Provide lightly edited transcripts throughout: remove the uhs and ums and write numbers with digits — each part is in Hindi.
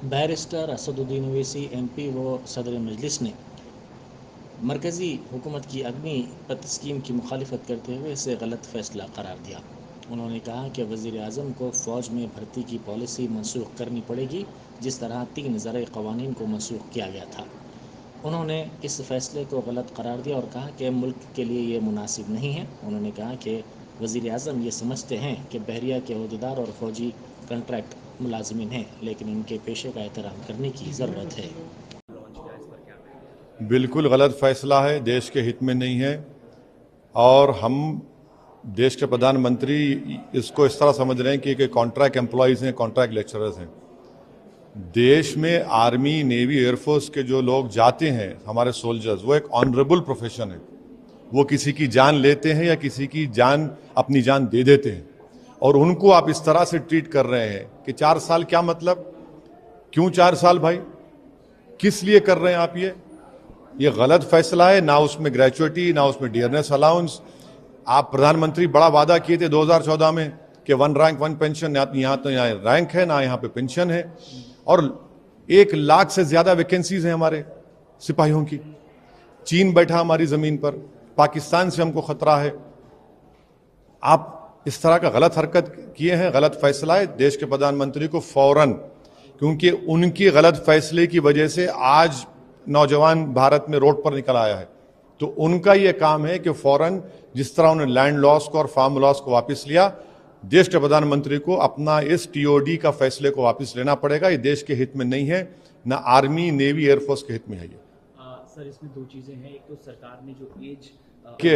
बैरिस्टर असदुद्दीन ओवैसी MP व सदर मजलिस ने मरकज़ी हुकूमत की अग्नि पथ स्कीम की मुखालिफत करते हुए इसे गलत फ़ैसला करार दिया। उन्होंने कहा कि वज़ीर आज़म को फ़ौज में भर्ती की पॉलिसी मनसूख करनी पड़ेगी, जिस तरह 3 ज़रई क़वानीन को मनसूख किया गया था। उन्होंने इस फ़ैसले को गलत करार दिया और कहा कि मुल्क के लिए ये मुनासिब नहीं है। उन्होंने कहा कि वज़ीर आज़म ये समझते हैं कि बहरिया के अहदेदार और फ़ौजी कॉन्ट्रैक्ट मुलाजमीन हैं, लेकिन उनके पेशे का एहतराम करने की ज़रूरत है। बिल्कुल गलत फैसला है, देश के हित में नहीं है। और हम देश के प्रधानमंत्री इसको इस तरह समझ रहे हैं कि कॉन्ट्रैक्ट एम्प्लॉयज़ हैं, कॉन्ट्रैक्ट लेक्चरर्स हैं। देश में आर्मी, नेवी, एयरफोर्स के जो लोग जाते हैं, हमारे सोल्जर्स, वो एक ऑनरेबल प्रोफेशन है। वो किसी की जान लेते हैं या किसी की जान, अपनी जान दे देते हैं, और उनको आप इस तरह से ट्रीट कर रहे हैं कि 4 साल क्या मतलब? क्यों 4 साल भाई? किस लिए कर रहे हैं आप ये गलत फैसला है। ना उसमें ग्रेचुइटी, ना उसमें डियरनेस अलाउंस। आप प्रधानमंत्री बड़ा वादा किए थे 2014 में कि 1 रैंक 1 पेंशन, यहाँ तो यहाँ रैंक है ना यहाँ पे पेंशन है, और 1 लाख से ज्यादा वैकेंसीज हैं हमारे सिपाहियों की। चीन बैठा हमारी जमीन पर, पाकिस्तान से हमको खतरा है। आप इस तरह का गलत हरकत किए हैं, गलत फैसला है। देश के प्रधानमंत्री को फौरन, क्योंकि उनकी गलत फैसले की वजह से आज नौजवान भारत में रोड पर निकल आया है, तो उनका यह काम है कि फौरन, जिस तरह उन्होंने लैंड लॉस को और फार्म लॉस को वापस लिया, देश के प्रधानमंत्री को अपना इस TOD का फैसले को वापस लेना पड़ेगा। ये देश के हित में नहीं है, ना आर्मी, नेवी, एयरफोर्स के हित में है। ये सर, इसमें 2 चीजें हैं। एक तो सरकार ने जो एज कि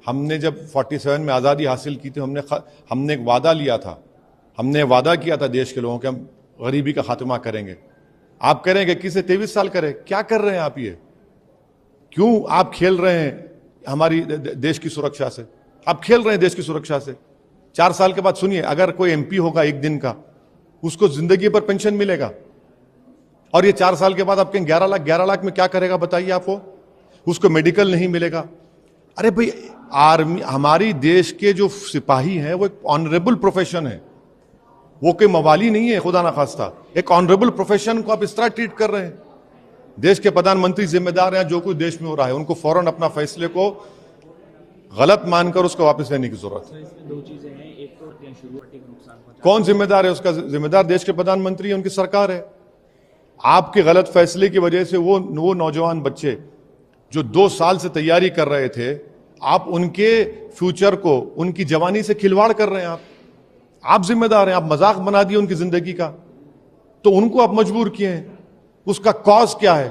हमने जब 47 में आज़ादी हासिल की थी, हमने एक वादा लिया था, हमने वादा किया था देश के लोगों के, हम गरीबी का खात्मा करेंगे। आप करेंगे किसे 23 साल करे? क्या कर रहे हैं आप? ये क्यों आप खेल रहे हैं हमारी देश की सुरक्षा से? आप खेल रहे हैं देश की सुरक्षा से। 4 साल के बाद सुनिए, अगर कोई MP होगा 1 दिन का, उसको जिंदगी पर पेंशन मिलेगा, और ये 4 साल के बाद आपके 11 लाख में क्या करेगा बताइए आप? वो उसको मेडिकल नहीं मिलेगा। अरे भाई, आर्मी, हमारी देश के जो सिपाही हैं वो एक ऑनरेबल प्रोफेशन है, वो कोई मवाली नहीं है, खुदा ना खास्ता। एक ऑनरेबल प्रोफेशन को आप इस तरह ट्रीट कर रहे हैं। देश के प्रधानमंत्री जिम्मेदार हैं जो कुछ देश में हो रहा है, उनको फौरन अपना फैसले को गलत मानकर उसको वापस लेने की जरूरत है। इसमें 2 चीजें हैं। एक तो शुरुआती नुकसान पहुंचा, कौन जिम्मेदार है? उसका जिम्मेदार देश के प्रधानमंत्री है, उनकी सरकार है। आपके गलत फैसले की वजह से वो नौजवान बच्चे जो 2 साल से तैयारी कर रहे थे, आप उनके फ्यूचर को, उनकी जवानी से खिलवाड़ कर रहे हैं। आप जिम्मेदार हैं। आप मजाक बना दिए उनकी जिंदगी का, तो उनको आप मजबूर किए हैं। उसका कॉज क्या है?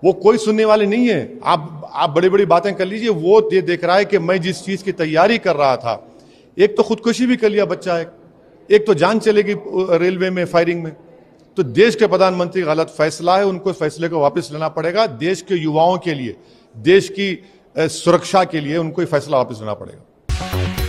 वो कोई सुनने वाले नहीं है। आप बड़ी बड़ी बातें कर लीजिए, वो ये देख रहा है कि मैं जिस चीज की तैयारी कर रहा था, एक तो खुदकुशी भी कर लिया बच्चा, एक तो जान चलेगी रेलवे में फायरिंग में। तो देश के प्रधानमंत्री गलत फैसला है, उनको फैसले को वापस लेना पड़ेगा। देश के युवाओं के लिए, देश की सुरक्षा के लिए उनको ये फैसला वापस लेना पड़ेगा।